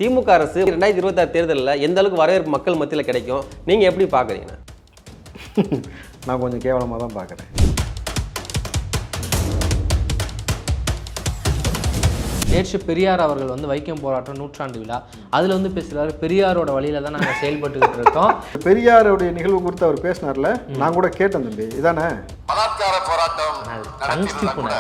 திமுக அரசு 2026 தேர்தலில் எந்த அளவுக்கு வரவேற்பு மக்கள் மத்தியில் கிடைக்கும் நீங்கள் எப்படி பார்க்குறீங்க? நான் கொஞ்சம் கேவலமாக தான் பார்க்குறேன். நேற்று பெரியார் அவர்கள் வைக்கம் போராட்டம் நூற்றாண்டு விழா அதில் பேசுகிறாரு, பெரியாரோட வழியில தான் நாங்கள் செயல்பட்டுக்கிட்டு இருக்கோம். பெரியாருடைய நிகழ்வு குறித்து அவர் பேசினார்ல, நான் கூட கேட்டேன் தம்பி, இதானே பலாத்கார போராட்டம் தங்கச்சி புனை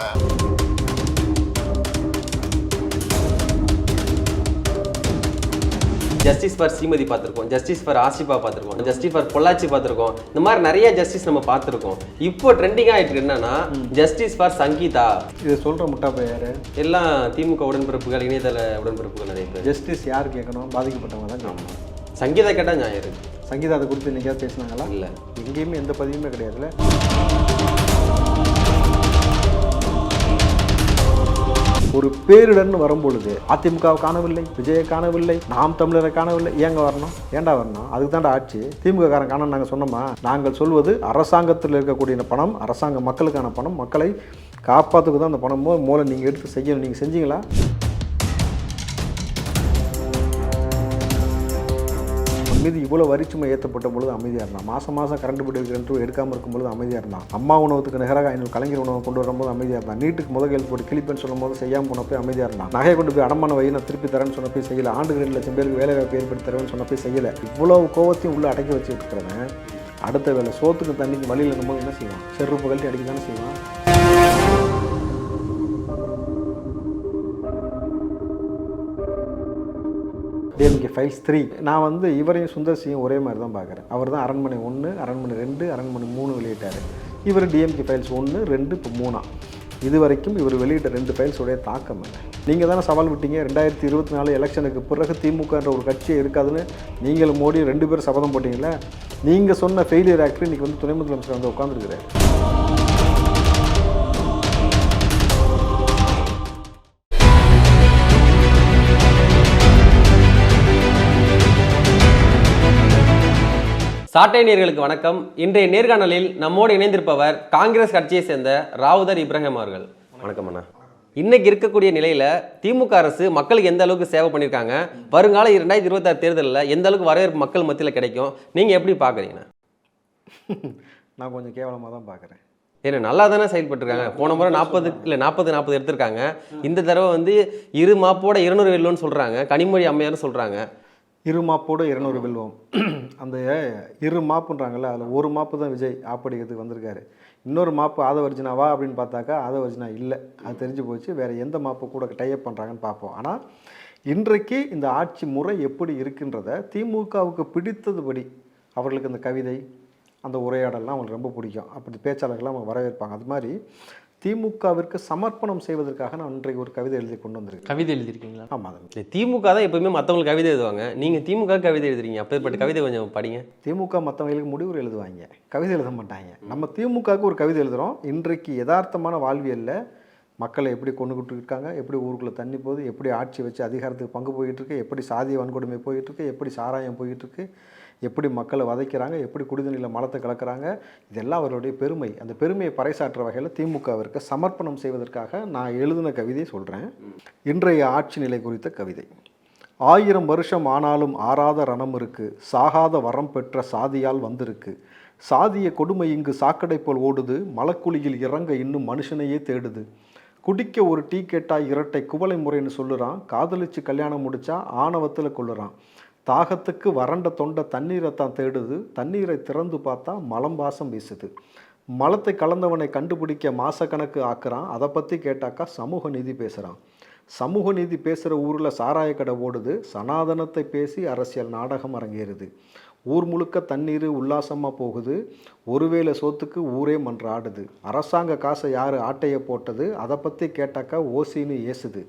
ஜஸ்டிஸ் ஃபார் ஸ்ரீமதி பார்த்துருக்கோம், ஜஸ்டிஸ் ஃபார் ஆசிபா பார்த்துருக்கோம், ஜஸ்டிஸ் ஃபார் பொள்ளாச்சி பார்த்துருக்கோம். இந்த மாதிரி நிறைய ஜஸ்டிஸ் நம்ம பார்த்துருக்கோம். இப்போ ட்ரெண்டிங் ஆகிட்டு என்னன்னா ஜஸ்டிஸ் ஃபார் சங்கீதா. இதை சொல்கிற முட்டா யாரு? எல்லாம் திமுக உடன்பிறப்புகள், இணையதள உடன்பிறப்புகள் நிறைய பேர். ஜஸ்டிஸ் யார் கேட்கணும்? பாதிக்கப்பட்டவங்க தான் கேட்கணும். சங்கீதா கேட்டால் ஞாயிறு. சங்கீதா அதை குறித்து இன்னைக்காவது பேசினாங்களா? இல்லை, எங்கேயுமே எந்த பதிவுமே கிடையாதுல்ல. ஒரு பேரிடர்னு வரும்பொழுது அதிமுகவை காணவில்லை, விஜயை காணவில்லை, நாம் தமிழரை காணவில்லை, ஏங்க வரணும்? ஏண்டா வரணும்? அதுக்கு தாண்டா ஆட்சி. திமுக காரன் காண நாங்கள் சொன்னோமா? நாங்கள் சொல்வது அரசாங்கத்தில் இருக்கக்கூடிய பணம், அரசாங்க மக்களுக்கான பணம், மக்களை காப்பாற்றுக்கு தான் அந்த பணம் மூலம் நீங்கள் எடுத்து செய்யணும். நீங்கள் செஞ்சீங்களா? மீது இவ்வளோ வரிச்சுமை ஏற்றப்பட்ட பொழுது அமைதியாக இருந்தான். மாதம் கரண்ட் பில் எடுக்காமல் இருக்கும்போது அமைதியாக இருந்தான். அம்மா உணவுக்கு நிகராக 500 கலைஞர் உணவு கொண்டு வரும்போது அமைதியாக இருந்தான். நீட்டுக்கு முதல் கேள்வி போட்டு கிளிப்பேன்னு சொல்லும் போது செய்யாமல் போனப்போ அமைதியாக இருந்தான். நகை கொண்டு போய் அடமான வை நான் திருப்பி தரேன்னு சொன்னப்போ செய்யலை. ஆண்டுக்கு 2 லட்சம் பேருக்கு வேலை வாய்ப்பு ஏற்படுத்தி தரேன்னு சொன்னப்போ செய்யலை. இவ்வளோ கோவத்தையும் உள்ளே அடக்கி வச்சுட்டு இருக்கிறவன் அடுத்த வேலை சோத்துக்கு தண்ணிக்கு வழியில் இருக்கும்போது என்ன செய்வான்? செருப்பு கழட்டி அடிக்க தானே செய்வான். DMK files 3. நான் இவரையும் சுந்தர் சியும் ஒரே மாதிரி தான் பார்க்குறேன். அவர் தான் அரண்மனை 1, அரண்மனை 2, அரண்மனை 3 வெளியிட்டார். இவர் டிஎம்கே ஃபைல்ஸ் 1, 2, இப்போ 3. இது வரைக்கும் இவர் வெளியிட்ட 2 ஃபைல்ஸோடைய தாக்கம் இல்லை. நீங்கள் தானே சவால் விட்டீங்க 2024 எலெக்ஷனுக்கு பிறகு திமுகன்ற ஒரு கட்சியே இருக்காதுன்னு. நீங்களும் மோடி 2 பேரும் சபதம் போட்டிங்களே. நீங்கள் சொன்ன ஃபெயிலியர் ஆக்டர் இன்றைக்கி துணை முதலமைச்சர் உட்காந்துருக்கிறார். சாட்டை நேயர்களுக்கு வணக்கம். இன்றைய நேர்காணலில் நம்மோடு இணைந்திருப்பவர் காங்கிரஸ் கட்சியை சேர்ந்த ராவுதர் இப்ராஹிம் அவர்கள். வணக்கம் அண்ணா. இன்னைக்கு இருக்கக்கூடிய நிலையில திமுக அரசு மக்களுக்கு எந்த அளவுக்கு சேவை பண்ணியிருக்காங்க, வருங்கால 2026 தேர்தலில் எந்த அளவுக்கு வரவேற்பு மக்கள் மத்தியில் கிடைக்கும், நீங்க எப்படி பாக்குறீங்க? நான் கொஞ்சம் கேவலமாக தான் பார்க்குறேன். ஏன்னா நல்லா தானே செயல்பட்டுருக்காங்க. போன முறை 40 எடுத்திருக்காங்க. இந்த தடவை 2 மாப்போட 200 வெல்லும்னு சொல்றாங்க. கனிமொழி அம்மையார் சொல்றாங்க. 2 மாப்போடு 200 வெல்வோம். அந்த 2 மாப்புன்றாங்கல்ல, அதில் 1 மாப்பு தான் விஜய் ஆப்படிக்கிறதுக்கு வந்திருக்காரு. இன்னொரு மாப்பு ஆதவர்ஜினாவா அப்படின்னு பார்த்தாக்கா ஆதவர்ஜினா இல்லை. அது தெரிஞ்சு போச்சு. வேறு எந்த மாப்பு கூட டைப் பண்ணுறாங்கன்னு பார்ப்போம். ஆனால் இன்றைக்கு இந்த ஆட்சி முறை எப்படி இருக்குன்றத திமுகவுக்கு பிடித்ததுபடி அவர்களுக்கு இந்த கவிதை, அந்த உரையாடலாம் அவங்களுக்கு ரொம்ப பிடிக்கும். அப்படி பேச்சாளர்கள்லாம் அவங்க வரவேற்பாங்க. அது மாதிரி திமுகவிற்கு சமர்ப்பணம் செய்வதற்காக நான் இன்றைக்கு ஒரு கவிதை எழுதி கொண்டு வந்திருக்கேன். கவிதை எழுதியிருக்கீங்களா? ஆமாம். திமுக தான் எப்பவுமே மற்றவங்களுக்கு கவிதை எழுதுவாங்க. நீங்கள் திமுக கவிதை எழுதுறீங்க. அப்பேற்பட்ட கவிதை கொஞ்சம் படிங்க. திமுக மற்றவங்களுக்கு முடிவுரை எழுதுவாங்க, கவிதை எழுத மாட்டாங்க. நம்ம திமுகவுக்கு ஒரு கவிதை எழுதுகிறோம். இன்றைக்கு யதார்த்தமான வாழ்வியலில் மக்களை எப்படி கொண்டுகிட்டு இருக்காங்க, எப்படி ஊருக்குள்ளே தண்ணி போகுது, எப்படி ஆட்சி வச்சு அதிகாரத்துக்கு பங்கு போயிட்டுருக்கு, எப்படி சாதிய வன்கொடுமை போயிட்டுருக்கு, எப்படி சாராயம் போயிட்டுருக்கு, எப்படி மக்களை வதைக்கிறாங்க, எப்படி குடிநீரில் மலத்தை கலக்கிறாங்க, இதெல்லாம் அவருடைய பெருமை. அந்த பெருமையை பறைசாற்ற வகையில் திமுகவிற்கு சமர்ப்பணம் செய்வதற்காக நான் எழுதின கவிதையை சொல்கிறேன். இன்றைய ஆட்சி நிலை குறித்த கவிதை. 1000 வருஷம் ஆனாலும் ஆறாத ரணம் இருக்கு, சாகாத வரம் பெற்ற சாதியால் வந்திருக்கு. சாதிய கொடுமை இங்கு சாக்கடை போல் ஓடுது, மலக்குழியில் இறங்க இன்னும் மனுஷனையே தேடுது. குடிக்க ஒரு டீ கேட்டால் இரட்டை குவளை முறைன்னு சொல்லுறான், காதலிச்சு கல்யாணம் முடிச்சா ஆணவத்தில் கொள்ளுறான். தாகத்துக்கு வறண்ட தொண்டை தண்ணீரை தான் தேடுது, தண்ணீரை திறந்து பார்த்தா மலம் வாசம் வீசுது. மலத்தை கலந்தவனை கண்டுபிடிக்க மாசக்கணக்கு ஆக்குறான், அதை பற்றி கேட்டாக்கா சமூக நீதி பேசுகிறான். சமூக நீதி பேசுகிற ஊரில் சாராய கடை ஓடுது, சனாதனத்தை பேசி அரசியல் நாடகம் அரங்கேறுது. ஊர் முழுக்க தண்ணீர் உல்லாசமாக போகுது, ஒருவேளை சோத்துக்கு ஊரே மன்றாடுது. அரசாங்க காசை யார் ஆட்டையை போட்டது, அதை பற்றி கேட்டாக்கா ஓசின்னு ஏசுது.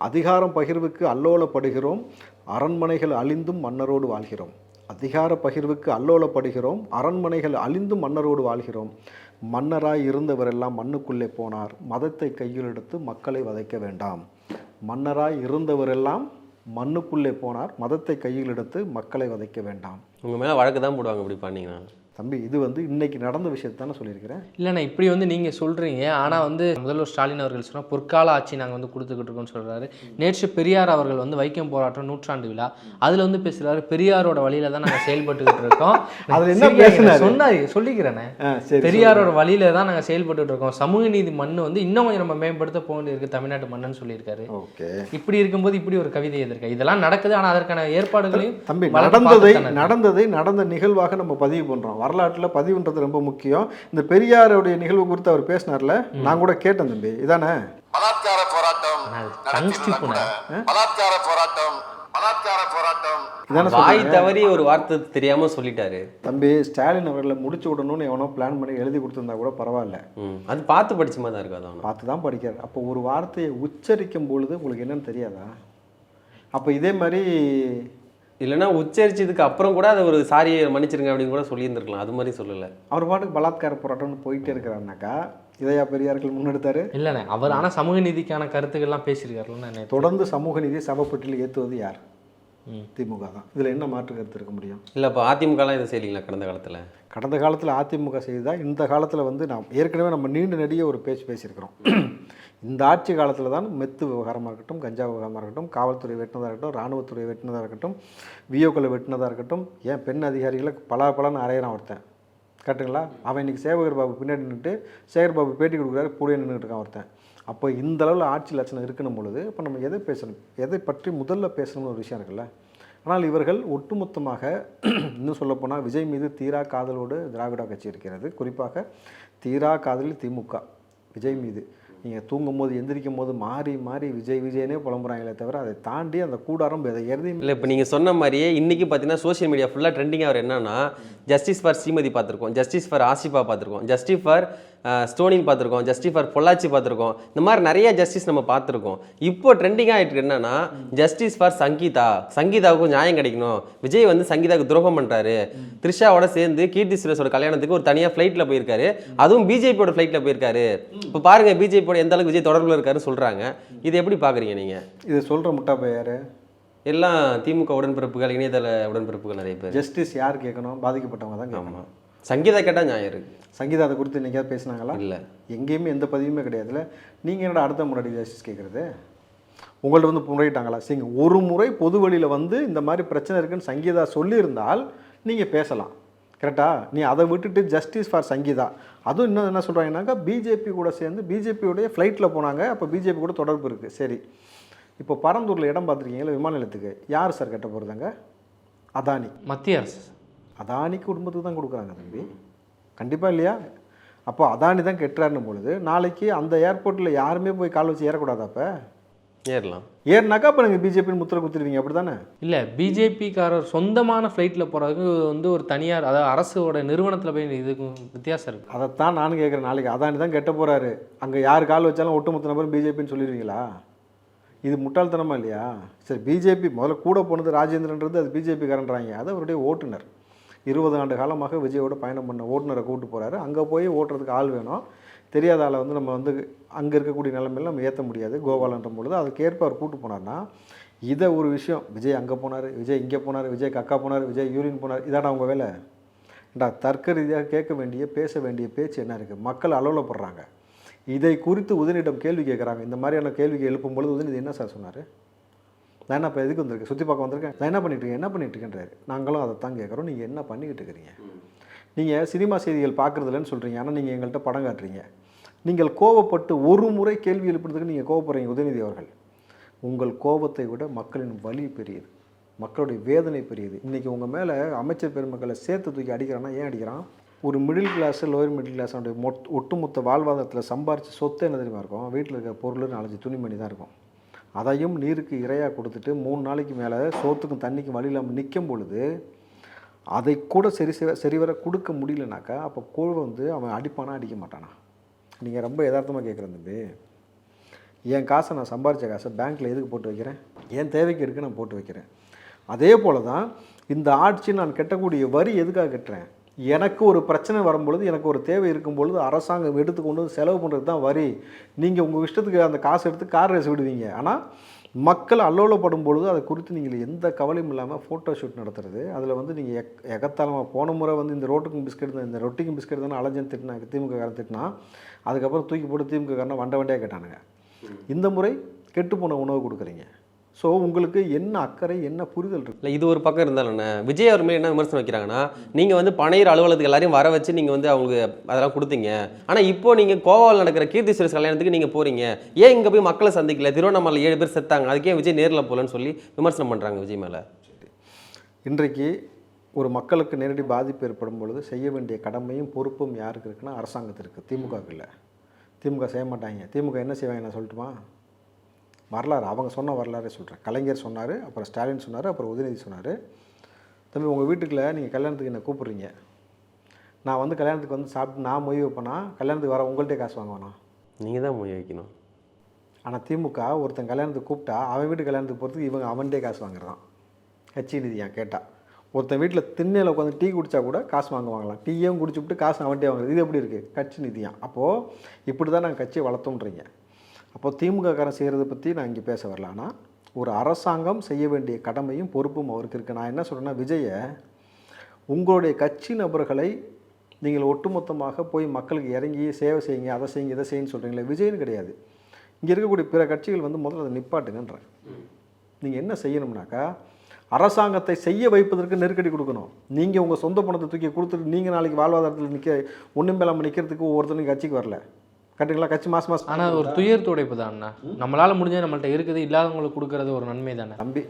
அதிகாரம் பகிர்வுக்கு அல்லோலப்படுகிறோம், அரண்மனைகள் அழிந்தும் மன்னரோடு வாழ்கிறோம். அதிகார பகிர்வுக்கு அல்லோலப்படுகிறோம், அரண்மனைகள் அழிந்தும் மன்னரோடு வாழ்கிறோம். மன்னராய் இருந்தவரெல்லாம் மண்ணுக்குள்ளே போனார், மதத்தை கையில் எடுத்து மக்களை வதைக்க வேண்டாம். மன்னராய் இருந்தவரெல்லாம் மண்ணுக்குள்ளே போனார், மதத்தை கையில் எடுத்து மக்களை வதைக்க வேண்டாம். உங்கள் மேலே வழக்கு தான் போடுவாங்க இப்படி பண்ணீங்கன்னா. தம்பி இது வந்து இன்னைக்கு நடந்த விஷயத்தை தானே சொல்லியிருக்கிறேன். இல்லைண்ணா இப்படி வந்து நீங்கள் சொல்கிறீங்க, ஆனால் வந்து முதல்வர் ஸ்டாலின் அவர்கள் சொன்னால் பொற்கால ஆட்சி நாங்கள் வந்து கொடுத்துக்கிட்டு இருக்கோம்னு சொல்கிறாரு. நேற்று பெரியார் அவர்கள் வந்து வைக்கம் போராட்டம் 100ஆண்டு விழா அதில் வந்து பேசுகிறாரு, பெரியாரோட வழியில தான் நாங்கள் செயல்பட்டுக்கிட்டு இருக்கோம். அதில் என்ன பேசுனாரு? சொல்லிக்கிறேனே, சரி, பெரியாரோட வழியில தான் நாங்கள் செயல்பட்டுட்டு இருக்கோம். சமூக நீதி மண்ணு வந்து இன்னும் கொஞ்சம் நம்ம மேம்படுத்த போக வேண்டியிருக்கு தமிழ்நாட்டு மண்ணுன்னு சொல்லியிருக்காரு. ஓகே, இப்படி இருக்கும்போது இப்படி ஒரு கவிதை எதிர்க்க இதெல்லாம் நடக்குது. ஆனால் அதற்கான ஏற்பாடுகளையும் தம்பி நடந்த நிகழ்வாக நம்ம பதிவு பண்ணுறோம். வரலாற்றில் பதிவுன்றது ரொம்ப முக்கியம். இந்த பெரியாருடைய நிகழ்வு குறித்து அவர் பேசினார்ல, நான் கூட கேட்டேன் தம்பி, இதானே பலாத்கார போராட்டம் பலாத்கார போராட்டம் பலாத்கார போராட்டம் இதானே வாய் தவறி ஒரு வார்த்தை தெரியாம சொல்லிட்டாரு தம்பி. ஸ்டாலின் அவர்களை முடிச்சு விடணும்னு எவனோ பிளான் பண்ணி எழுதி கொடுத்துருந்தா கூட பரவாயில்ல, அது பார்த்து படிச்ச மாதிரி தான் இருக்கும். அதான் பார்த்து தான் படிக்கிறார். அப்போ ஒரு வார்த்தையை உச்சரிக்கும் பொழுது உங்களுக்கு என்னன்னு தெரியாதா? அப்போ இதே மாதிரி இல்லைன்னா உச்சரிச்சதுக்கு அப்புறம் கூட அதை ஒரு சாரியை மன்னிச்சிருங்க அப்படின்னு கூட சொல்லியிருந்திருக்கலாம். அது மாதிரி சொல்லலை. அவர் பாட்டுக்கு பலாத்கார போராட்டம்னு போயிட்டே இருக்கிறாருனாக்கா இதையா பெரியார்கள் முன்னெடுத்தாரு? இல்லைண்ணே, அவர் ஆனால் சமூக நீதிக்கான கருத்துக்கள்லாம் பேசியிருக்காருல்ல. தொடர்ந்து சமூக நீதியை சபைப்பட்டியில் ஏற்றுவது யார்? திமுக தான். இதில் என்ன மாற்று கருத்து இருக்க முடியும்? இல்லை, இப்போ அதிமுகலாம் இதை செய்யலீங்களா கடந்த காலத்தில்? கடந்த காலத்தில் அதிமுக செய்தா, இந்த காலத்தில் வந்து நாம் ஏற்கனவே நம்ம நீண்ட நெடிய ஒரு பேசியிருக்கிறோம். இந்த ஆட்சி காலத்தில் தான் மெத்து விவகாரமாக இருக்கட்டும், கஞ்சா விவகாரமாக இருக்கட்டும், காவல்துறை வெட்டினதாக இருக்கட்டும், இராணுவத்துறை வெட்டினதாக இருக்கட்டும், விஓக்களை வெட்டினதாக இருக்கட்டும், ஏன் பெண் அதிகாரிகளை பலன்னு அறையிறான் ஒருத்தன், கரெக்டுங்களா? அவன் இன்றைக்கி சேவகர் பாபு பின்னாடி நின்றுட்டு சேகர் பாபு பேட்டி கொடுக்குறாரு, கூட நின்றுட்டு இருக்கான் ஒருத்தன். அப்போ இந்த அளவில் ஆட்சி லட்சணம் இருக்கணும் பொழுது இப்போ நம்ம எதை பேசணும், எதை பற்றி முதல்ல பேசணும்னு ஒரு விஷயம் இருக்குல்ல. ஆனால் இவர்கள் ஒட்டுமொத்தமாக இன்னும் சொல்லப்போனால் விஜய் மீது தீரா காதலோடு திராவிட கட்சி இருக்கிறது. குறிப்பாக தீரா காதலில் திமுக விஜய் மீது. நீங்கள் தூங்கும் போது எந்திரிக்கும் போது மாறி மாறி விஜய்னே புலம்புறாங்களே தவிர அதை தாண்டி அந்த கூடாரம் எதையும் இல்லை. இப்போ நீங்கள் சொன்ன மாதிரியே இன்றைக்கி பார்த்தீங்கன்னா சோஷியல் மீடியா ஃபுல்லாக ட்ரெண்டிங் ஆகிற என்னன்னா, ஜஸ்டிஸ் ஃபார் ஸ்ரீமதி பார்த்துருக்கோம், ஜஸ்டிஸ் ஃபார் ஆசிஃபா பார்த்துருக்கோம், ஜஸ்டிஸ் ஃபார் ஸ்டோனின் பார்த்துருக்கோம், ஜஸ்டிஸ் ஃபார் பொள்ளாச்சி பார்த்துருக்கோம். இந்த மாதிரி நிறைய ஜஸ்டிஸ் நம்ம பார்த்துருக்கோம். இப்போ ட்ரெண்டிங்காக ஆகிட்டு என்னன்னா, ஜஸ்டிஸ் ஃபார் சங்கீதாவுக்கும் நியாயம் கிடைக்கணும், விஜய் வந்து சங்கீதாவுக்கு துரோகம் பண்ணுறாரு, த்ரிஷாவோட சேர்ந்து கீர்த்தி சுரேஷோட கல்யாணத்துக்கு ஒரு தனியாக ஃப்ளைட்டில் போயிருக்காரு, அதுவும் பிஜேபியோட ஃப்ளைட்டில் போயிருக்காரு. இப்போ பாருங்கள் பிஜேபியோட எந்த அளவுக்கு விஜய் தொடர்பில் இருக்காருன்னு சொல்கிறாங்க. இது எப்படி பார்க்குறீங்க நீங்கள்? இதை சொல்கிற முட்டா யார்? எல்லாம் திமுக உடன்பிறப்புகள், இணையதள உடன்பிறப்புகள் நிறைய பேர். ஜஸ்டிஸ் யார் கேட்கணும்? பாதிக்கப்பட்டவங்க தான் கேட்கணும். சங்கீதா கேட்டால் நியாயம் இருக்குது. சங்கீதா அதை குறித்து இன்றைக்காவது பேசினாங்களா? இல்லை, எங்கேயுமே எந்த பதிவுமே கிடையாதுல்ல. நீங்கள் என்னோட அடுத்த முன்னாடி ஜஸ்டிஸ் கேட்குறது? உங்கள்ட்ட வந்து முறையிட்டாங்களா? சரிங்க, ஒரு முறை பொது வழியில் வந்து இந்த மாதிரி பிரச்சனை இருக்குன்னு சங்கீதா சொல்லியிருந்தால் நீங்கள் பேசலாம், கரெக்டா? நீ அதை விட்டுட்டு ஜஸ்டிஸ் ஃபார் சங்கீதா, அதுவும் இன்னும் என்ன சொல்கிறாங்கன்னாக்கா பிஜேபி கூட சேர்ந்து பிஜேபியோடைய ஃப்ளைட்டில் போனாங்க, அப்போ பிஜேபி கூட தொடர்பு இருக்குது. சரி, இப்போ பரந்தூரில் இடம் பார்த்துருக்கீங்களா விமான நிலையத்துக்கு? யார் சார் கட்ட போகிறதாங்க? அதானி, மத்திய அரசு. அதானி குடும்பத்துக்கு தான் கொடுக்குறாங்க தம்பி, கண்டிப்பாக இல்லையா? அப்போ அதானி தான் கெட்டுறாருன்னும் பொழுது நாளைக்கு அந்த ஏர்போர்ட்டில் யாருமே போய் கால் வச்சு ஏறக்கூடாது. அப்போ ஏறினாக்கா அப்போ நீங்கள் பிஜேபின்னு முத்திரை குத்துருவீங்க, அப்படி தானே? இல்லை, பிஜேபிக்காரர் சொந்தமான ஃப்ளைட்டில் போகிறதுக்கு வந்து ஒரு தனியார், அதாவது அரசோட நிறுவனத்தில் போய் இதுக்கும் வித்தியாசம் இருக்குது. அதைத்தான் நானும் கேட்குறேன். நாளைக்கு அதானி தான் கெட்ட போகிறாரு, அங்கே யார் கால் வச்சாலும் ஒட்டுமொத்த நபரும் பிஜேபின்னு சொல்லிடுவீங்களா? இது முட்டாள்தனமா இல்லையா? சரி, பிஜேபி முதல்ல கூட போனது ராஜேந்திரன்றது, அது பிஜேபிக்காரன்றாங்க, அது அவருடைய ஓட்டுநர். 20 ஆண்டு காலமாக விஜயோட பயணம் பண்ண ஓட்டுநரை கூப்பிட்டு போகிறாரு. அங்கே போய் ஓட்டுறதுக்கு ஆள் வேணும். தெரியாத ஆளை வந்து நம்ம வந்து அங்கே இருக்கக்கூடிய நிலைமையில் நம்ம ஏற்ற முடியாது கோபாலன்ற பொழுது, அதுக்கேற்ப அவர் கூப்பிட்டு போனார்னா, இதை ஒரு விஷயம் விஜய் அங்கே போனார், விஜய் இங்கே போனார், விஜய் கக்கா போனார், விஜய் யூரின் போனார், இதாடா அவங்க வேலை? தர்க்க ரீதியாக கேட்க வேண்டிய பேச வேண்டிய பேச்சு என்ன இருக்குது? மக்கள் அலுவலப்படுறாங்க. இதை குறித்து உதயநிதியிடம் கேள்வி கேட்குறாங்க. இந்த மாதிரியான கேள்விக்கு எழுப்பும் பொழுது உதயநிதி என்ன சார் சொன்னார்? நான் என்ன இப்போ எதுக்கு வந்திருக்கேன்? சுற்றி பார்க்க வந்திருக்கேன். நான் என்ன பண்ணிட்டு இருக்கேன்றாரு. நாங்களும் அதை தான் கேட்குறோம், நீங்கள் என்ன பண்ணிக்கிட்டு இருக்கிறீங்க? நீங்கள் சினிமா செய்திகள் பார்க்குறதில்லன்னு சொல்கிறீங்க, ஆனால் நீங்கள் எங்கள்கிட்ட படம் காட்டுறீங்க. நீங்கள் கோவப்பட்டு ஒரு முறை கேள்வி எழுப்புறதுக்கு நீங்கள் கோவப்படுறீங்க உதயநிதி அவர்கள். உங்கள் கோபத்தை விட மக்களின் வலி பெரியது, மக்களுடைய வேதனை பெரியது. இன்றைக்கி உங்கள் மேலே அமைச்சர் பெருமக்களை சேர்த்து தூக்கி அடிக்கிறான்னா ஏன் அடிக்கிறான்? ஒரு மிடில் கிளாஸு லோயர் மிடில் கிளாஸோடைய ஒட்டுமொத்த வாழ்வாதாரத்தில் சம்பாரித்து சொத்து என்ன தெரியுமா இருக்கும்? வீட்டில் இருக்க பொருள் 4 துணிமணி தான் இருக்கும். அதையும் நீருக்கு இரையாக கொடுத்துட்டு 3 நாளைக்கு மேலே சோத்துக்கும் தண்ணிக்கும் வழி இல்லாமல் நிற்கும் பொழுது அதை கூட சரிவர கொடுக்க முடியலனாக்கா அப்போ கோழை வந்து அவன் அடிப்பானா அடிக்க மாட்டானா? நீங்கள் ரொம்ப யதார்த்தமாக கேட்குறேன் தம்பி. என் காசை நான் சம்பாரித்த காசை பேங்க்கில் எதுக்கு போட்டு வைக்கிறேன்? என் தேவைக்கு இருக்குது நான் போட்டு வைக்கிறேன். அதே போல் தான் இந்த ஆட்சி நான் கட்டக்கூடிய வரி எதுக்காக கட்டுறேன்? எனக்கு ஒரு பிரச்சனை வரும்பொழுது, எனக்கு ஒரு தேவை இருக்கும் பொழுது அரசாங்கம் எடுத்துக்கொண்டு செலவு பண்ணுறது தான் வரி. நீங்கள் உங்கள் இஷ்டத்துக்கு அந்த காசு எடுத்து கார் ரேஸ் விடுவீங்க. ஆனால் மக்கள் அல்லோலப்படும் பொழுது அதை குறித்து நீங்கள் எந்த கவலையும் இல்லாமல் ஃபோட்டோ ஷூட் நடத்துறது, அதில் வந்து நீங்கள் எகத்தாளமாக போன முறை வந்து இந்த ரோட்டுக்கும் பிஸ்கெட் தான், இந்த ரொட்டிக்கும் பிஸ்கெட் தானே அலைஞ்சன் திட்டினா, திமுக காரன் திட்டினா, அதுக்கப்புறம் தூக்கி போட்டு திமுக காரனை வண்டையாக கேட்டானுங்க. இந்த முறை கெட்டுப்போன உணவு கொடுக்குறீங்க. ஸோ உங்களுக்கு என்ன அக்கறை, என்ன புரிதல் இருக்குது? இல்லை, இது ஒரு பக்கம் இருந்தாலும் விஜய் அவர் மேலே என்ன விமர்சனம் வைக்கிறாங்கன்னா, நீங்கள் வந்து பனையூர் அலுவலகத்துக்கு எல்லாரையும் வர வச்சு நீங்கள் வந்து அவங்களுக்கு அதெல்லாம் கொடுத்தீங்க. ஆனால் இப்போ நீங்கள் கோவாவில் நடக்கிற கீர்த்தி சுரேஷ் கல்யாணத்துக்கு நீங்கள் போகிறீங்க, ஏன் இங்கே போய் மக்களை சந்திக்கல? திருவண்ணாமலையில் 7 பேர் செத்தாங்க, அதுக்கே விஜய் நேரில் போகலன்னு சொல்லி விமர்சனம் பண்ணுறாங்க விஜய் மேலே. இன்றைக்கு ஒரு மக்களுக்கு நேரடி பாதிப்பு ஏற்படும் பொழுது செய்ய வேண்டிய கடமையும் பொறுப்பும் யாருக்கு இருக்குன்னா அரசாங்கத்திற்கு, திமுகவுக்கு இல்லை. திமுக செய்ய மாட்டாங்க. திமுக என்ன செய்வாங்க நான் சொல்லட்டுமா? வரலாறு, அவங்க சொன்ன வரலாறே சொல்கிறேன். கலைஞர் சொன்னார், அப்புறம் ஸ்டாலின் சொன்னார், அப்புறம் உதயநிதி சொன்னார். தம்பி, உங்கள் வீட்டுக்குள்ள நீங்கள் கல்யாணத்துக்கு என்ன கூப்பிட்றீங்க, நான் வந்து கல்யாணத்துக்கு வந்து சாப்பிட்டு நான் மொய் வைப்பேனா, கல்யாணத்துக்கு வர உங்கள்கிட்டே காசு வாங்குவேனா? நீங்கள் தான் மொய் வைக்கணும். ஆனால் திமுக ஒருத்தன் கல்யாணத்துக்கு கூப்பிட்டா அவன் வீட்டு கல்யாணத்துக்கு போகிறதுக்கு இவங்க அவன்கிட்டே காசு வாங்குறான். கட்சி நிதியான் கேட்டால். ஒருத்தன் வீட்டில் திண்ணையில் உட்காந்து டீ குடித்தா கூட காசு வாங்குவாங்களாம். டீயும் குடிச்சுவிட்டு காசு அவன்கிட்டே வாங்குறது. இது எப்படி இருக்குது? கட்சி நிதியான். அப்போது இப்படி தான் நாங்கள் கட்சியை வளர்த்தோன்றீங்க. அப்போது திமுககாரன் செய்கிறத பற்றி நான் இங்கே பேச வரல. ஆனால் ஒரு அரசாங்கம் செய்ய வேண்டிய கடமையும் பொறுப்பும் அவருக்கு இருக்குது. நான் என்ன சொல்கிறேன்னா, விஜயை உங்களுடைய கட்சி நபர்களை நீங்கள் ஒட்டுமொத்தமாக போய் மக்களுக்கு இறங்கி சேவை செய்யுங்க, அதை செய்யுங்க, இதை செய்யுன்னு சொல்கிறீங்களே, விஜய்னு கிடையாது. இங்கே இருக்கக்கூடிய பிற கட்சிகள் வந்து முதல்ல அதை நிப்பாட்டுங்கன்றேன். நீங்கள் என்ன செய்யணும்னாக்கா, அரசாங்கத்தை செய்ய வைப்பதற்கு நெருக்கடி கொடுக்கணும். நீங்கள் உங்கள் சொந்த பணத்தை தூக்கி கொடுத்துட்டு நீங்கள் நாளைக்கு வாழ்வாதாரத்தில் நிற்க ஒன்றும் இல்லாமல் நிற்கிறதுக்கு ஒவ்வொருத்தரும் கட்சிக்கு வரல. கரெக்டுங்களா? கட்சி மாதம் ஆனால் ஒரு துயர் துடைப்பு தான்ண்ணா. நம்மளால் முடிஞ்சது நம்மள்ட்ட இருக்குது, இல்லாதவங்களுக்கு கொடுக்கறது ஒரு நன்மை தானே தம்பி.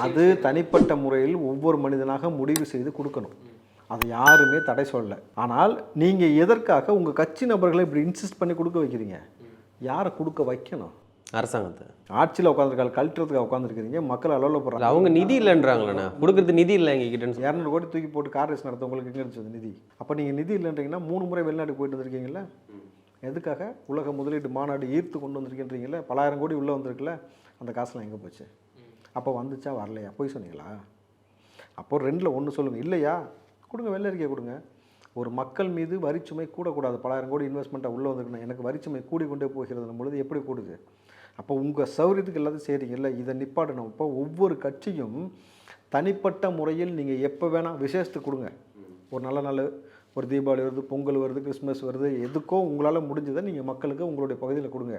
அது தனிப்பட்ட முறையில் ஒவ்வொரு மனிதனாக முடிவு செய்து கொடுக்கணும். அதை யாருமே தடை சொல்லலை. ஆனால் நீங்கள் எதற்காக உங்கள் கட்சி நபர்களை இப்படி இன்சிஸ்ட் பண்ணி கொடுக்க வைக்கிறீங்க? யாரை கொடுக்க வைக்கணும்? அரசாங்கத்தை. ஆட்சியில் உட்காந்துருக்காங்க, கழட்டுறதுக்காக உட்காந்துருக்கிறீங்க. மக்கள் அளவில் போகிறாங்க. அவங்க நிதி இல்லைன்றாங்களேண்ணா, கொடுக்குறது நிதி இல்லை எங்ககிட்ட. 200 கோடி தூக்கி போட்டு கார் ரேஸ் நடத்த உங்களுக்கு எங்கே இருந்துச்சு நிதி? அப்போ நீங்கள் நிதி இல்லைன்றீங்கன்னா 3 முறை வெளிநாட்டுக்கு போயிட்டு வந்திருக்கீங்களா? எதுக்காக? உலக முதலீட்டு மாநாடு ஈர்த்து கொண்டு வந்திருக்கின்றீங்களே, பல ஆயிரம் கோடி உள்ளே வந்திருக்குல்ல, அந்த காசுலாம் எங்கே போச்சு? அப்போ வந்துச்சா வரலையா? போய் சொன்னீங்களா? அப்போ 2ல் 1 சொல்லுங்கள். இல்லையா கொடுங்க, வெள்ளை அறிக்கை கொடுங்க. ஒரு மக்கள் மீது வரிச்சுமை கூடக்கூடாது. பல ஆயிரம் கோடி இன்வெஸ்ட்மெண்ட்டாக உள்ளே வந்துருக்குன்னா எனக்கு வரிச்சுமை கூடிக்கொண்டே போகிறது பொழுது எப்படி கூடுது? அப்போ உங்கள் சௌகரியத்துக்கு எல்லாத்தையும் செய்கிறீங்கல்ல, இதை நிப்பாட்டணும். அப்போ ஒவ்வொரு கட்சியும் தனிப்பட்ட முறையில் நீங்கள் எப்போ வேணால் விசேஷத்துக்கு கொடுங்க. ஒரு நல்ல நாள், ஒரு தீபாவளி வருது, பொங்கல் வருது, கிறிஸ்மஸ் வருது, எதுக்கோ உங்களால் முடிஞ்சதை நீங்கள் மக்களுக்கு உங்களுடைய பகுதியில் கொடுங்க.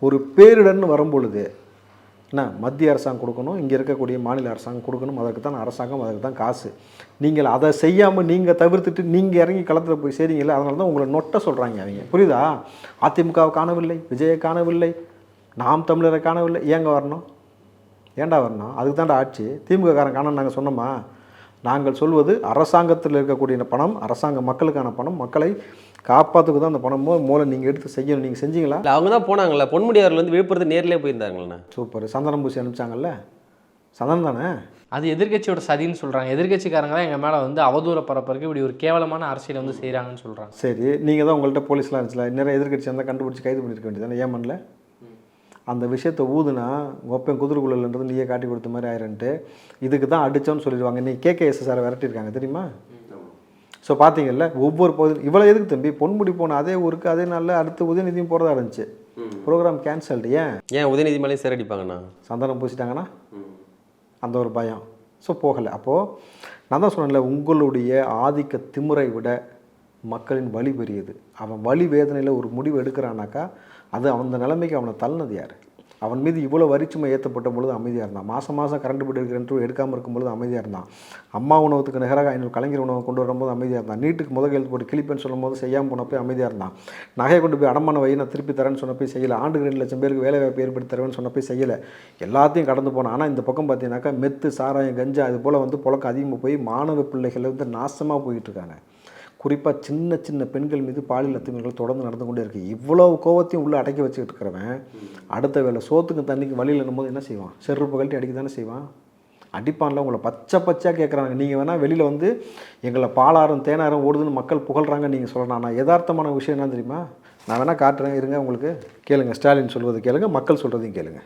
ஒரு பேரிடர்னு வரும்பொழுது என்ன மத்திய அரசாங்கம் கொடுக்கணும், இங்கே இருக்கக்கூடிய மாநில அரசாங்கம் கொடுக்கணும். அதற்கு தான் அரசாங்கம், அதற்கு தான் காசு. நீங்கள் அதை செய்யாமல் நீங்கள் தவிர்த்துட்டு நீங்கள் இறங்கி களத்தில் போய் செய்கிறீங்களே, அதனால தான் உங்களை நொட்ட சொல்கிறாங்க அவங்க. புரியுதா? அதிமுகவை காணவில்லை, விஜயை காணவில்லை, நாம் தமிழரை காணவில்லை. ஏங்க வரணும்? ஏண்டா வரணும்? அதுக்கு தாண்டா ஆட்சி. திமுக காரன் காண நாங்கள் சொன்னோமா? நாங்கள் சொல்வது அரசாங்கத்தில் இருக்கக்கூடிய பணம், அரசாங்க மக்களுக்கான பணம், மக்களை காப்பாற்றுக்கு தான் அந்த பணமோ மூலம் நீங்கள் எடுத்து செய்யணும். நீங்கள் செஞ்சீங்களா? அவங்க தான் போனாங்களே, பொன்முடி அவர்கள் வந்து விழுப்புரத்து நேரிலே போயிருந்தாங்களே. சூப்பர். சந்தனம் பூசி அனுப்பிச்சாங்கல்ல, சந்தனம் தானே? அது எதிர்கட்சியோட சதின்னு சொல்கிறாங்க. எதிர்கட்சிக்காரங்க தான் எங்கள் மேலே வந்து அவதூற பரப்பறதுக்கு இப்படி ஒரு கேவலமான அரசியலை வந்து செய்கிறாங்கன்னு சொல்கிறாங்க. சரி, நீங்கள் தான் உங்கள்கிட்ட போலீஸ்லாம் இருந்துச்சுல, நிறைய எதிர்கட்சி இருந்தால் கண்டுபிடிச்சி கைது பண்ணியிருக்க வேண்டியதானே? ஏன் பண்ணல? அந்த விஷயத்தை ஊதுனா ஒப்பன் குதிரைக்குள்ளன்றது நீயே காட்டி கொடுத்த மாதிரி ஆயிரன்ட்டு இதுக்கு தான் அடித்தோன்னு சொல்லிடுவாங்க. நீ KKSSR விரட்டியிருக்காங்க தெரியுமா? ஸோ பார்த்தீங்கல்ல, ஒவ்வொரு பகுதி இவ்வளோ எதுக்கு தம்பி? பொன்முடி போன அதே ஊருக்கு அதே நாளில் அடுத்து உதயநிதியும் போகிறதா இருந்துச்சு. Programme cancelled. ஏன் உதயநிதி மேலே சேரடிப்பாங்கண்ணா? சந்தனம் பூசிட்டாங்கன்னா அந்த ஒரு பயம். ஸோ போகலை. அப்போது நான் தான் சொன்னேன்ல, உங்களுடைய ஆதிக்க திமுறை விட மக்களின் வலி பெரியது. அவன் வலி வேதனையில் ஒரு முடிவு எடுக்கிறானாக்கா அது அந்த நிலைமைக்கு அவனை தள்ளினது யார்? அவன் மீது இவ்வளோ வரிச்சுமை ஏற்றப்பட்ட பொழுது அமைதியாக இருந்தான். மாதம் மாதம் கரண்ட் பில் எடுக்கிறேன் எடுக்காமல் இருக்கும்பொழுது அமைதியாக இருந்தான். அம்மா உணவுக்கு நிகராக 500 கலைஞர் உணவு கொண்டு வரும்போது அமைதியாக இருந்தான். நீட்டுக்கு முதல் எழுத்து போட்டு கிளிப்பேன்னு சொல்லும் போது செய்யாமல் போனப்போ அமைதியாக இருந்தான். நகையை கொண்டு போய் அடமான வை நான் திருப்பி தரேன்னு சொன்னப்போ செய்யலை. ஆண்டுக்கு 2 லட்சம் பேருக்கு வேலை வாய்ப்பு ஏற்படுத்தி தருவேன்னு சொன்னப்போ செய்யலை. எல்லாத்தையும் கடந்து போனான். ஆனால் இந்த பக்கம் பார்த்தீங்கன்னாக்கா மெத்து, சாராயம், கஞ்சா இது போல் வந்து புழக்கம் அதிகமாக போய் மாணவ பிள்ளைகள் வந்து நாசமாக போயிட்டுருக்காங்க. குறிப்பாக சின்ன சின்ன பெண்கள் மீது பாலியல் அத்துமீறல்கள் தொடர்ந்து நடந்து கொண்டே இருக்குது. இவ்வளோ கோவத்தையும் உள்ளே அடக்கி வச்சுக்கிட்டு இருக்கிறவன் அடுத்த வேலை சோத்துக்கு தண்ணிக்கு வழியில் என்னும்போது என்ன செய்வான்? செருப்பு கழட்டி அடிக்க தானே செய்வான். அடிப்பான்ல. உங்களை பச்சையாக கேட்குறாங்க. நீங்கள் வேணால் வெளியில் வந்து எங்களை பாலாரம் தேனாரம் ஓடுதுன்னு மக்கள் புகழ்கிறாங்க நீங்கள் சொல்லலாம். நான் யதார்த்தமான விஷயம் என்ன தெரியுமா? நான் வேணால் காட்டுறேன் இருங்க, உங்களுக்கு கேளுங்க. ஸ்டாலின் சொல்வது கேளுங்க, மக்கள் சொல்கிறதையும் கேளுங்க.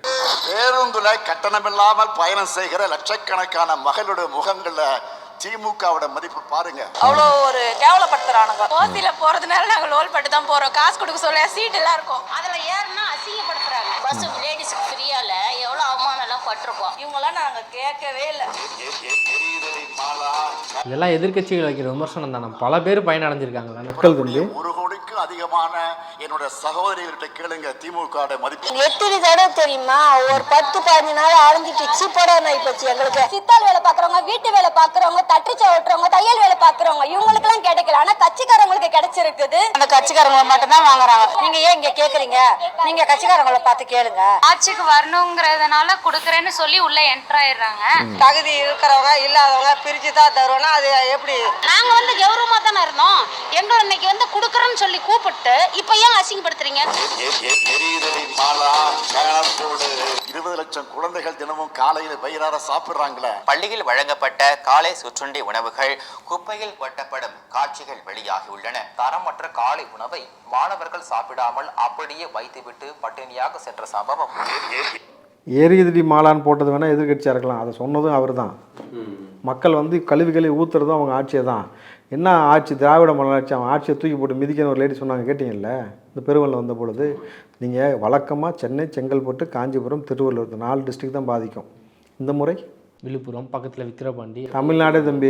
பேருந்துல கட்டணமில்லாமல் பயணம் செய்கிற லட்சக்கணக்கான மகளுடைய முகங்கள்ல திமுகவோட மதிப்பு பாருங்க. அவ்வளோ ஒரு கேவலப்படுத்துறானுங்க. ஓசியில போறதுனால நாங்க லோல் பட்டு தான் போறோம். காசு கொடுக்க சொல்ல சீட் எல்லாம் இருக்கும், அதுல ஏறினா அசிங்கப்படுத்துறாங்க. பஸ் லேடிஸ்க்கு ஃப்ரீயால எவ்வளவு அவமானம் பட்டிருக்கோம். இவங்களாம் நாங்க கேட்கவே இல்லை. இதெல்லாம் எதிர்க்கட்சிகள் வைக்கிற விமர்சனம் தானே, பல பேர் பயனடைஞ்சிருக்காங்க தானே. மக்கள் தம்பி 1 கோடிக்கும் அதிகமான என்னுடைய சகோதரிகள்கிட்ட கேளுங்க திமுக மதிப்பு. எத்தனை தடவை தெரியுமா, ஒரு 10-15 நாள் அரைஞ்சிட்டு சீப்போட போச்சு எங்களுக்கு. சித்தால் வேலை பாக்குறவங்க, வீட்டு வேலை பாக்குறவங்க, தட்டுச்சா ஓட்டுறவங்க, தையல் வேலை பாக்குறவங்க, இவங்களுக்கு எல்லாம் கிடைக்கல. ஆனா கட்சிக்காரங்களுக்கு கிடைச்சிருக்குது. அந்த கட்சிக்காரங்களை மட்டும் தான் வாங்குறாங்க. நீங்க ஏன் இங்க கேக்குறீங்க? நீங்க கட்சிக்காரங்களை பார்த்து கேளுங்க. ஆட்சிக்கு வரணுங்கிறதுனால கொடுக்குறேன்னு சொல்லி உள்ள என்டர் ஆயிடுறாங்க. தகுதி இருக்கிறவங்க இல்லாதவங்க பிரிச்சு தான் தருவோம்னா அது எப்படி? நாங்க வந்து கௌரவமா தானே இருந்தோம். எங்களை இன்னைக்கு வந்து கொடுக்குறேன்னு சொல்லி கூப்பிட்டு இப்ப ஏன் அசிங்கப்படுத்துறீங்க? 20 லட்சம் குழந்தைகள் தினமும் காலையில வயிறார சாப்பிடுறாங்களே. பள்ளியில் வழங்கப்பட்ட காலை சிற்றுண்டி உணவுகள் குப்பையில் கொட்டப்படும் காட்சிகள் வெளியாகியுள்ளன. தரமற்ற காலை உணவை மாணவர்கள் சாப்பிடாமல் அப்படியே வைத்துவிட்டு பட்டினியாக சென்ற சம்பவம். ஏரியதிரி மாலான்னு போட்டது வேணால் எதிர்கட்சியாக இருக்கலாம், அதை சொன்னதும் அவர் தான். மக்கள் வந்து கழிவுகளை ஊற்றுறதும் அவங்க ஆட்சியை தான். என்ன ஆட்சி? திராவிட மாடல் ஆட்சி. அவன் ஆட்சியை தூக்கி போட்டு மிதிக்கணும் ஒரு லேடி சொன்னாங்க, கேட்டிங்கல்ல? இந்த பெருவெள்ளம் வந்த பொழுது நீங்கள் வழக்கமாக சென்னை, செங்கல்பட்டு, காஞ்சிபுரம், திருவள்ளூர் 4 டிஸ்ட்ரிக்ட் தான் பாதிக்கும். இந்த முறை விழுப்புரம் பக்கத்தில் விக்கிரபாண்டி, தமிழ்நாடே தம்பி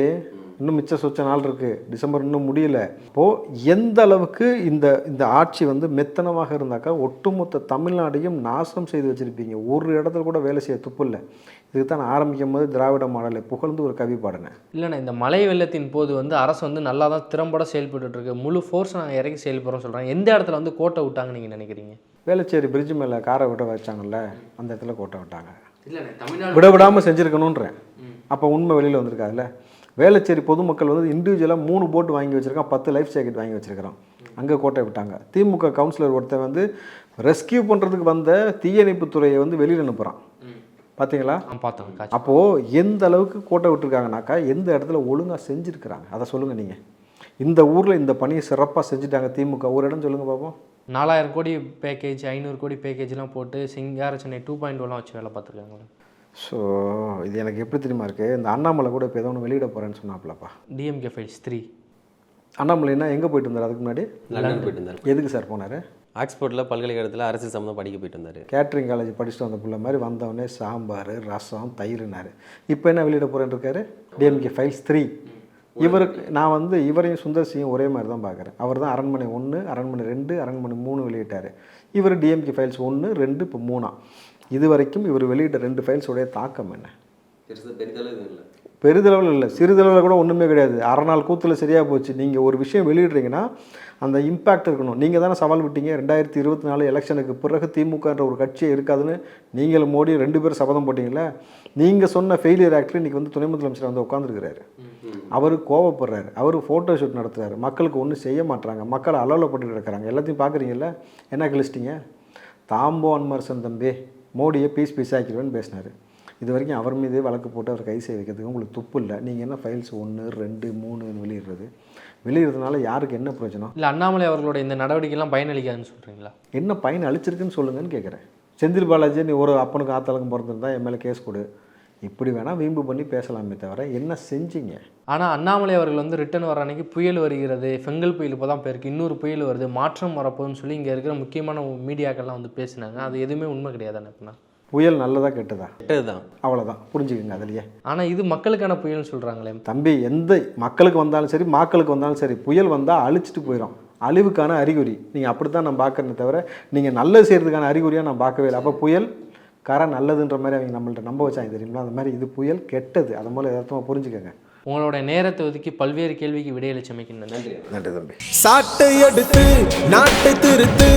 இன்னும் மிச்ச சொச்ச நாள் இருக்குது. டிசம்பர் இன்னும் முடியல. இப்போது எந்த அளவுக்கு இந்த ஆட்சி வந்து மெத்தனமாக இருந்தாக்கா ஒட்டுமொத்த தமிழ்நாடையும் நாசம் செய்து வச்சுருப்பீங்க. ஒரு இடத்துல கூட வேலை செய்ய துப்பு இல்லை. இதுக்கு தான் நான் ஆரம்பிக்கும் போது திராவிட மாடலை புகழ்ந்து ஒரு கவி பாடினேன். இல்லைண்ணா, இந்த மழை வெள்ளத்தின் போது வந்து அரசு வந்து நல்லா தான் திறம்பட செயல்பட்டுருக்கு. முழு ஃபோர்ஸ் நாங்கள் இறக்கி செயல்படுறோம் சொல்கிறாங்க. எந்த இடத்துல வந்து கோட்டை விட்டாங்கன்னு நீங்கள் நினைக்கிறீங்க? வேளச்சேரி பிரிட்ஜ் மேலே காரை விட வச்சாங்கல்ல, அந்த இடத்துல கோட்டை விட்டாங்க. இல்லைண்ணே, தமிழ்நாடு விடாமல் செஞ்சுருக்கணுன்றேன். அப்போ உண்மை வெளியில் வந்திருக்காதுல்ல. வேளச்சேரி பொதுமக்கள் வந்து இண்டிவிஜுவலாக 3 போட்டு வாங்கி வச்சுருக்கான், 10 லைஃப் ஜாக்கெட் வாங்கி வச்சுருக்கிறோம். அங்கே கோட்டை விட்டாங்க. திமுக கவுன்சிலர் ஒருத்தர் வந்து ரெஸ்கியூ பண்ணுறதுக்கு வந்த தீயணைப்புத்துறையை வந்து வெளியில் அனுப்புகிறான். பார்த்தீங்களா? பார்த்தோம். அப்போது எந்த அளவுக்கு கோட்டை விட்டுருக்காங்கனாக்கா எந்த இடத்துல ஒழுங்காக செஞ்சுருக்கிறாங்க அதை சொல்லுங்கள். நீங்கள் இந்த ஊரில் இந்த பணியை சிறப்பாக செஞ்சுட்டாங்க திமுக. ஒரு இடம் சொல்லுங்கள் பார்ப்போம். 4000 கோடி பேக்கேஜ், 500 கோடி பேக்கேஜ்லாம் போட்டு சிங்கார சென்னை 2.0 வச்சு வேலை பார்த்துருக்காங்க. ஸோ இது எனக்கு எப்படி தெரியுமா இருக்குது? இந்த அண்ணாமலை கூட இப்போ ஏதோ ஒன்று வெளியிட போகிறேன்னு சொன்னாப்லப்பா. DMK files 3. அண்ணாமலைன்னா எங்கே போயிட்டு இருந்தார்? அதுக்கு முன்னாடி லண்டன் போயிட்டு இருந்தார். எதுக்கு சார் போனார்? ஆக்ஸ்போர்ட்டில் பல்கலைக்கழகத்தில் அரசியல் சம்மந்தம் படிக்க போயிட்டு இருந்தார். கேட்ரிங் காலேஜ் படிச்சுட்டு வந்த பிள்ளை மாதிரி வந்தவொடனே சாம்பார், ரசம், தயிர்னார். இப்போ என்ன வெளியிட போகிறேன்னு இருக்காரு? DMK files 3. இவருக்கு நான் வந்து இவரையும் சுந்தர் சிங்கும் ஒரே மாதிரி தான் பார்க்குறேன். அவர் தான் அரண்மனை 1, அரண்மனை 2, அரண்மனை 3 வெளியிட்டார். இவர் டிஎம்கே ஃபைல்ஸ் 1, 2, இப்போ 3. இது வரைக்கும் இவர் வெளியிட்ட 2 ஃபைல்ஸோடைய தாக்கம் என்ன? பெரிதளவில் இல்லை, சிறிதளவில் கூட ஒன்றுமே கிடையாது. அரை நாள் கூத்தில் சரியாக போச்சு. நீங்கள் ஒரு விஷயம் வெளியிடுறீங்கன்னா அந்த இம்பேக்ட் இருக்கணும். நீங்கள் தானே சவால் விட்டீங்க 2024 எலெக்ஷனுக்கு பிறகு திமுகன்ற ஒரு கட்சியே இருக்காதுன்னு. நீங்கள் மோடி 2 பேரும் சபதம் போட்டிங்களே. நீங்கள் சொன்ன ஃபெயிலியர் ஆக்டர் இன்றைக்கி வந்து துணை முதலமைச்சர் வந்து உட்காந்துருக்கிறாரு. அவர் கோவப்படுறாரு, அவர் ஃபோட்டோ ஷூட் நடத்துகிறாரு. மக்களுக்கு ஒன்றும் செய்ய மாட்டாங்க, மக்களை அலவலப்பட்டு கிடக்கிறாங்க. எல்லாத்தையும் பார்க்குறீங்கல்ல, என்ன கிழிச்சிட்டிங்க? தாம்போ அன்மர்சன் தம்பி மோடியை பீஸ் ஆக்கிடுவேன்னு பேசினார். இது வரைக்கும் அவர் மீதே வழக்கு போட்டு அவர் கை செய்ய வைக்கிறதுக்கு உங்களுக்கு துப்பு இல்லை. நீங்கள் என்ன ஃபைல்ஸ் 1, 2, 3 வெளியிடுறதுனால யாருக்கு என்ன பிரயோஜனம்? இல்லை, அண்ணாமலை அவர்களோட இந்த நடவடிக்கைலாம் பயனளிக்காதுன்னு சொல்கிறீங்களா? என்ன பயன் அளிச்சிருக்குன்னு சொல்லுங்கன்னு கேட்குறேன். செந்தில் பாலாஜி நீ ஒரு அப்பனுக்கு ஆத்தாளுக்கும் பிறந்திருந்தா என் மேலே கேஸ் கொடு, இப்படி வேணால் வீம்பு பண்ணி பேசலாமே தவிர என்ன செஞ்சீங்க? ஆனால் அண்ணாமலை அவர்கள் வந்து ரிட்டர்ன் வர அன்றைக்கி புயல் வருகிறது, ஃபெங்கல் புயல் இப்போ தான் போயிருக்கு, இன்னொரு புயல் வருது, மாற்றம் வரப்போகுதுன்னு சொல்லி இங்கே இருக்கிற முக்கியமான மீடியாக்கள்லாம் வந்து பேசினாங்க. அது எதுவுமே உண்மை கிடையாதுன்னு எப்படின்னா? புயல் நல்லதா கெட்டதா? கெட்டது தான். அவ்வளோதான், புரிஞ்சுக்கோங்க அதுலையே. ஆனால் இது மக்களுக்கான புயல்னு சொல்கிறாங்களே தம்பி. எந்த மக்களுக்கு வந்தாலும் சரி, மாக்களுக்கு வந்தாலும் சரி, புயல் வந்தால் அழிச்சிட்டு போயிடும். அழிவுக்கான அறிகுறி நீங்கள் அப்படி தான் நான் பார்க்குறேனே தவிர நீங்கள் நல்லது செய்கிறதுக்கான அறிகுறியாக நான் பார்க்கவே இல்லை. அப்போ புயல் நல்லதுன்ற மாதிரி அவங்க நம்மள்ட்ட நம்ப வச்சாங்க தெரியுங்களா? அந்த மாதிரி இது புயல் கெட்டது. அதை மூலம் எதார்த்தமாக புரிஞ்சுக்கோங்க. உங்களோட நேரத்தை ஒதுக்கி பல்வேறு கேள்விக்கு விடையளிச்சமைக்கு நன்றி. நன்றி தம்பி. சாட்டை எடுத்து நாட்டை திருத்து